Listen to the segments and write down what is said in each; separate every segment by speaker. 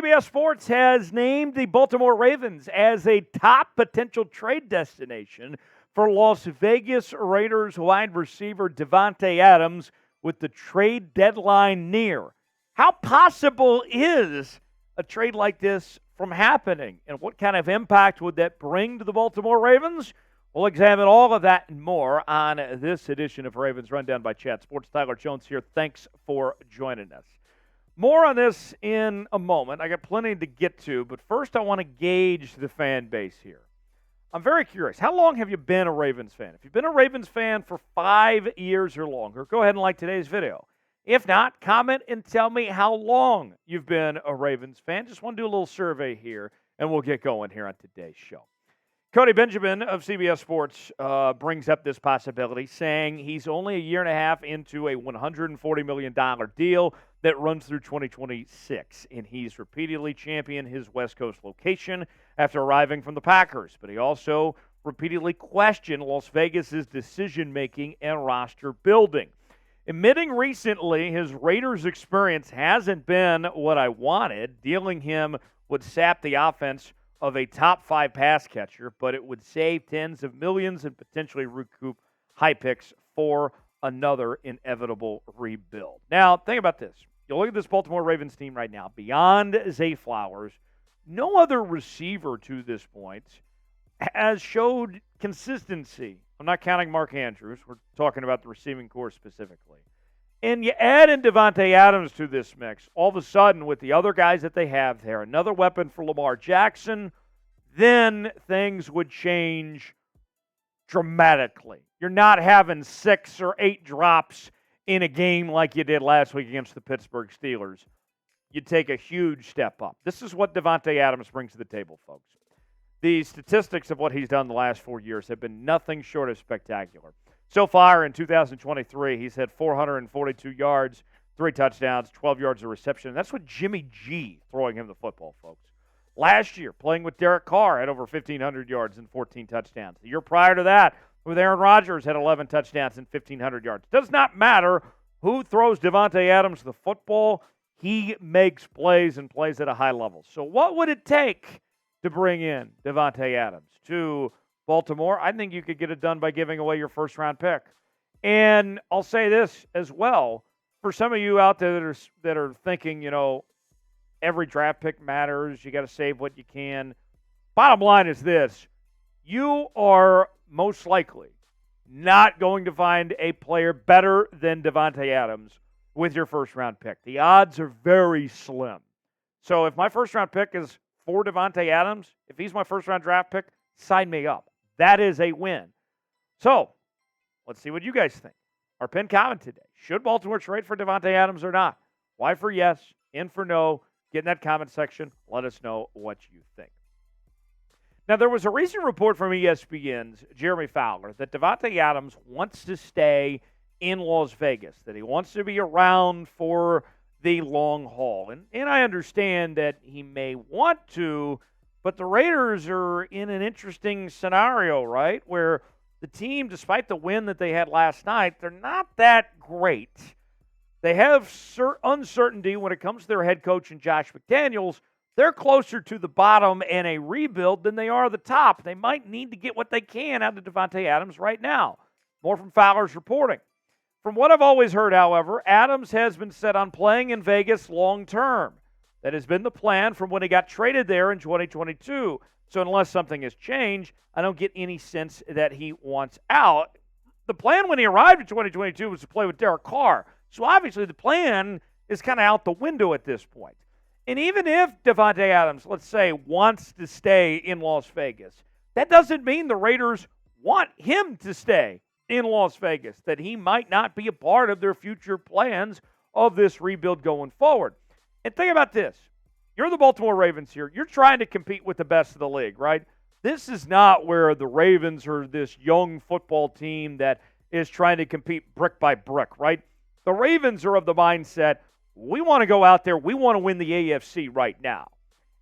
Speaker 1: CBS Sports has named the Baltimore Ravens as a top potential trade destination for Las Vegas Raiders wide receiver Davante Adams with the trade deadline near. How possible is a trade like this from happening, and what kind of impact would that bring to the Baltimore Ravens? We'll examine all of that and more on this edition of Ravens Rundown by Chat Sports. Tyler Jones here. Thanks for joining us. More on this in a moment. I got plenty to get to, but first I want to gauge the fan base here. I'm very curious. How long have you been a Ravens fan? If you've been a Ravens fan for 5 years or longer, go ahead and like today's video. If not, comment and tell me how long you've been a Ravens fan. Just want to do a little survey here, and we'll get going here on today's show. Cody Benjamin of CBS Sports brings up this possibility, saying he's only a year and a half into a $140 million deal that runs through 2026, and he's repeatedly championed his West Coast location after arriving from the Packers. But he also repeatedly questioned Las Vegas's decision-making and roster building. Admitting recently his Raiders experience hasn't been what I wanted, dealing him would sap the offense of a top 5 pass catcher, but it would save tens of millions and potentially recoup high picks for another inevitable rebuild. Now, think about this. You look at this Baltimore Ravens team right now, beyond Zay Flowers, no other receiver to this point has showed consistency. I'm not counting Mark Andrews. We're talking about the receiving corps specifically. And you add in Davante Adams to this mix, all of a sudden with the other guys that they have there, another weapon for Lamar Jackson, then things would change dramatically. You're not having 6 or 8 drops in a game like you did last week against the Pittsburgh Steelers. You take a huge step up. This is what Davante Adams brings to the table, folks. The statistics of what he's done the last 4 years have been nothing short of spectacular. So far in 2023, he's had 442 yards, 3 touchdowns, 12 yards of reception. That's with Jimmy G throwing him the football, folks. Last year, playing with Derek Carr, had over 1,500 yards and 14 touchdowns. The year prior to that, with Aaron Rodgers, had 11 touchdowns and 1,500 yards. Does not matter who throws Davante Adams the football. He makes plays and plays at a high level. So what would it take to bring in Davante Adams to Baltimore? I think you could get it done by giving away your first-round pick. And I'll say this as well. For some of you out there that are thinking, every draft pick matters, you got to save what you can. Bottom line is this. You are most likely not going to find a player better than Davante Adams with your first-round pick. The odds are very slim. So if my first-round pick is for Davante Adams, if he's my first-round draft pick, sign me up. That is a win. So, let's see what you guys think. Our pinned comment today. Should Baltimore trade for Davante Adams or not? Y for yes, N for no. Get in that comment section. Let us know what you think. Now, there was a recent report from ESPN's Jeremy Fowler that Davante Adams wants to stay in Las Vegas, that he wants to be around for the long haul. And I understand that he may want to, but the Raiders are in an interesting scenario, right, where the team, despite the win that they had last night, they're not that great. They have uncertainty when it comes to their head coach and Josh McDaniels. They're closer to the bottom and a rebuild than they are the top. They might need to get what they can out of Davante Adams right now. More from Fowler's reporting. From what I've always heard, however, Adams has been set on playing in Vegas long term. That has been the plan from when he got traded there in 2022. So unless something has changed, I don't get any sense that he wants out. The plan when he arrived in 2022 was to play with Derek Carr. So obviously the plan is kind of out the window at this point. And even if Davante Adams, let's say, wants to stay in Las Vegas, that doesn't mean the Raiders want him to stay in Las Vegas, that he might not be a part of their future plans of this rebuild going forward. And think about this. You're the Baltimore Ravens here. You're trying to compete with the best of the league, right? This is not where the Ravens are this young football team that is trying to compete brick by brick, right? The Ravens are of the mindset, we want to go out there, we want to win the AFC right now.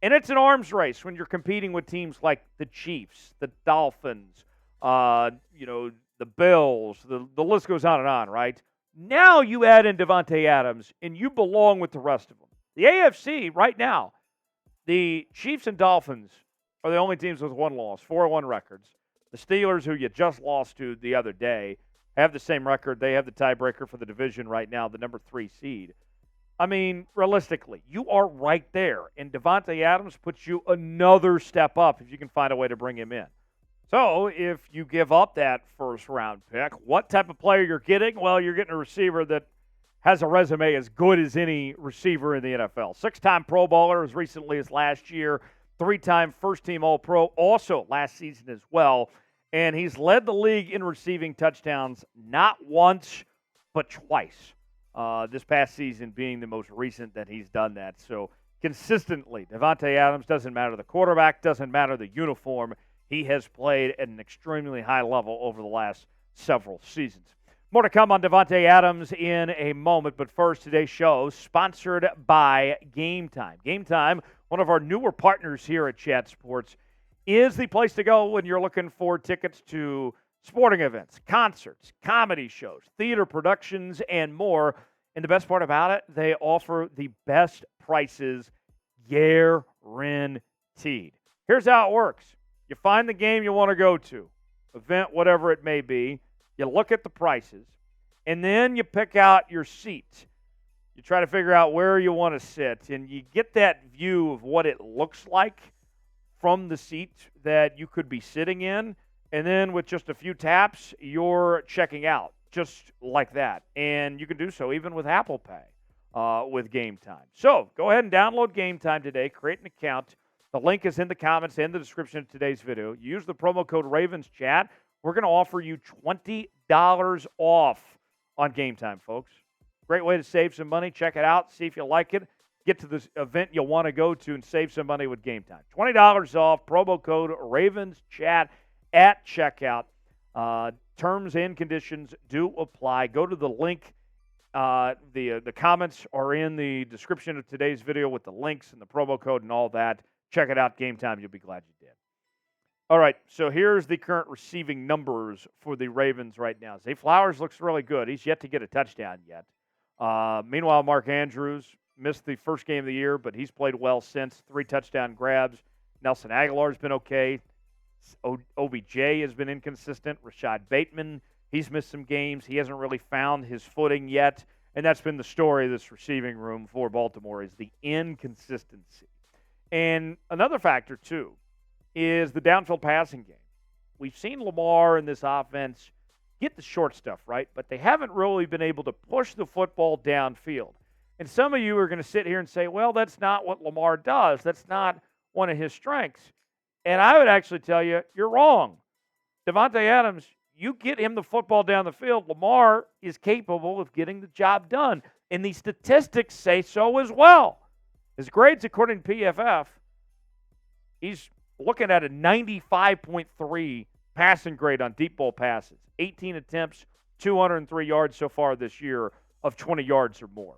Speaker 1: And it's an arms race when you're competing with teams like the Chiefs, the Dolphins, the Bills, the list goes on, right? Now you add in Davante Adams, and you belong with the rest of them. The AFC right now, The Chiefs and Dolphins are the only teams with one loss, 4-1 records. The Steelers, who you just lost to the other day, have the same record. They have the tiebreaker for the division right now, the number 3 seed. I mean, realistically, you are right there. And Davante Adams puts you another step up if you can find a way to bring him in. So if you give up that first-round pick, what type of player you're getting? Well, you're getting a receiver that has a resume as good as any receiver in the NFL. 6-time Pro Bowler as recently as last year, 3-time first-team All-Pro also last season as well. And he's led the league in receiving touchdowns not once, but twice. This past season being the most recent that he's done that. So consistently, Davante Adams, doesn't matter the quarterback, doesn't matter the uniform, he has played at an extremely high level over the last several seasons. More to come on Davante Adams in a moment, but first, today's show sponsored by Game Time. Game Time, one of our newer partners here at Chat Sports, is the place to go when you're looking for tickets to sporting events, concerts, comedy shows, theater productions, and more. And the best part about it, they offer the best prices guaranteed. Here's how it works. You find the game you want to go to, event, whatever it may be. You look at the prices, and then you pick out your seat. You try to figure out where you want to sit, and you get that view of what it looks like from the seat that you could be sitting in. And then with just a few taps, you're checking out, just like that. And you can do so even with Apple Pay with Game Time. So go ahead and download Game Time today. Create an account. The link is in the comments and the description of today's video. Use the promo code RAVENSCHAT. We're going to offer you $20 off on Game Time, folks. Great way to save some money. Check it out. See if you like it. Get to this event you'll want to go to and save some money with Game Time. $20 off. Promo code RAVENSCHAT at checkout. Terms and conditions do apply. Go to the link. The comments are in the description of today's video with the links and the promo code and all that. Check it out, Game Time. You'll be glad you did. All right, so here's the current receiving numbers for the Ravens right now. Zay Flowers looks really good. He's yet to get a touchdown yet. Meanwhile, Mark Andrews missed the first game of the year, but he's played well since. 3 touchdown grabs. Nelson Aguilar's been okay. OBJ has been inconsistent. Rashad Bateman, he's missed some games. He hasn't really found his footing yet, and that's been the story of this receiving room for Baltimore is the inconsistency. And another factor, too, is the downfield passing game. We've seen Lamar in this offense get the short stuff, right? But they haven't really been able to push the football downfield. And some of you are going to sit here and say, well, that's not what Lamar does. That's not one of his strengths. And I would actually tell you, you're wrong. Davante Adams, you get him the football down the field, Lamar is capable of getting the job done. And the statistics say so as well. His grades, according to PFF, he's looking at a 95.3 passing grade on deep ball passes. 18 attempts, 203 yards so far this year of 20 yards or more.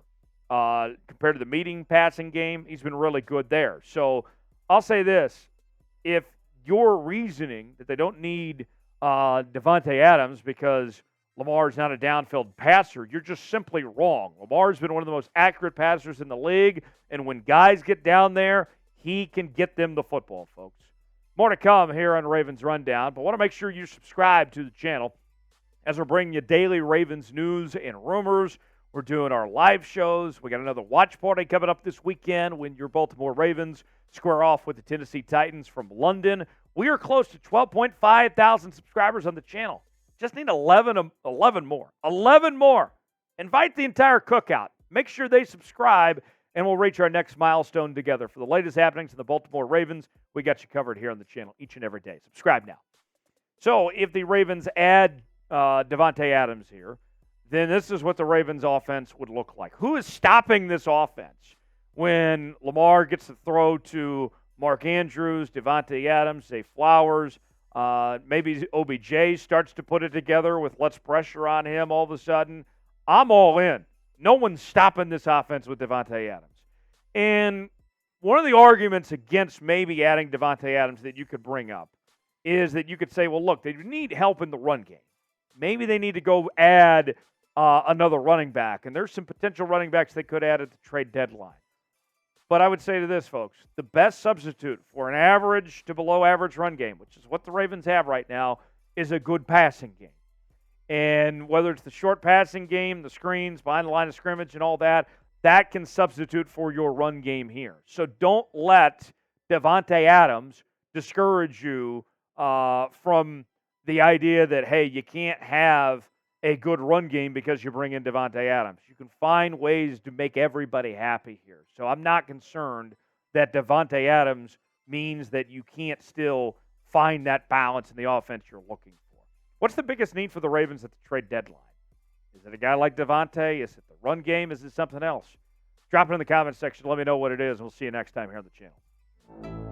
Speaker 1: Compared to the median passing game, he's been really good there. So I'll say this. If your reasoning that they don't need Davante Adams because Lamar's not a downfield passer, you're just simply wrong. Lamar's been one of the most accurate passers in the league, and when guys get down there, he can get them the football, folks. More to come here on Ravens Rundown, but I want to make sure you subscribe to the channel as we're bringing you daily Ravens news and rumors. We're doing our live shows. We got another watch party coming up this weekend when your Baltimore Ravens square off with the Tennessee Titans from London. We are close to 12.5 thousand subscribers on the channel. Just need 11 more. 11 more. Invite the entire cookout. Make sure they subscribe, and we'll reach our next milestone together. For the latest happenings in the Baltimore Ravens, we got you covered here on the channel each and every day. Subscribe now. So if the Ravens add Davante Adams here, then this is what the Ravens offense would look like. Who is stopping this offense when Lamar gets the throw to Mark Andrews, Davante Adams, Zay Flowers, maybe OBJ starts to put it together with less pressure on him all of a sudden? I'm all in. No one's stopping this offense with Davante Adams. And one of the arguments against maybe adding Davante Adams that you could bring up is that you could say, well, look, they need help in the run game. Maybe they need to go add another running back. And there's some potential running backs they could add at the trade deadline. But I would say to this, folks, the best substitute for an average to below average run game, which is what the Ravens have right now, is a good passing game. And whether it's the short passing game, the screens, behind the line of scrimmage, and all that, that can substitute for your run game here. So don't let Davante Adams discourage you from the idea that, hey, you can't have a good run game because you bring in Davante Adams. You can find ways to make everybody happy here. So I'm not concerned that Davante Adams means that you can't still find that balance in the offense you're looking for. What's the biggest need for the Ravens at the trade deadline? Is it a guy like Davante? Is it the run game? Is it something else? Drop it in the comments section. Let me know what it is. We'll see you next time here on the channel.